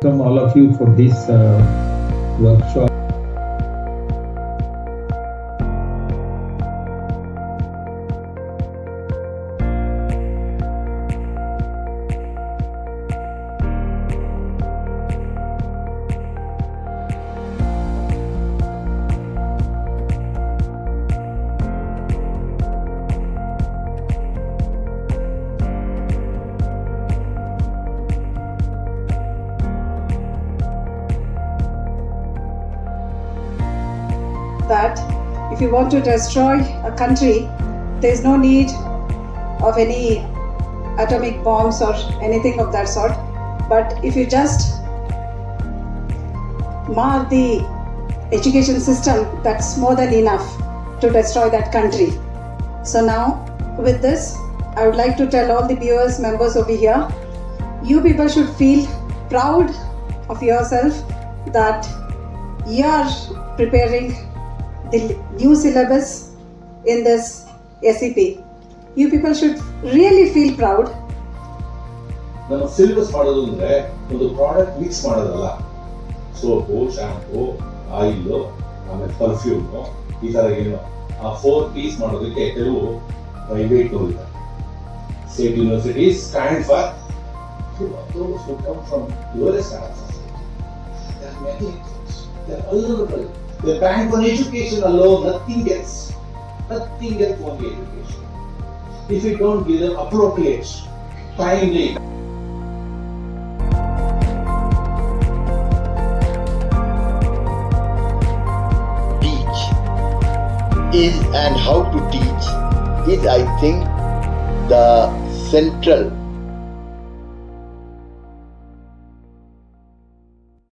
Welcome all of you for this workshop. That if you want to destroy a country, there is no need of any atomic bombs or anything of that sort. But if you just mar the education system, that's more than enough to destroy that country. So now, with this, I would like to tell all the viewers, members over here, you people should feel proud of yourself that you are preparing the new syllabus in this SEP. You people should really feel proud. ನಮ್ಮ syllabus ಮಾಡೋದು ಅಂದ್ರೆ ಒಂದು product mix ಮಾಡೋದಲ್ಲ. Soap, shampoo, oil, ಆಮೇಲೆ perfume, ಈ ತರ ಏನು ಆ 4 ಪೀಸ್ ಮಾಡೋದಕ್ಕೆ ಕೆಲವು ಪ್ರೈವೇಟ್ ಇದ್ದಾರೆ. State universities stand for those who come from lowest classes. There are many examples. They are available. They bank on education alone, nothing else. Nothing else, only education. If you don't give them appropriate, timely. Teach is, and how to teach is, I think, the central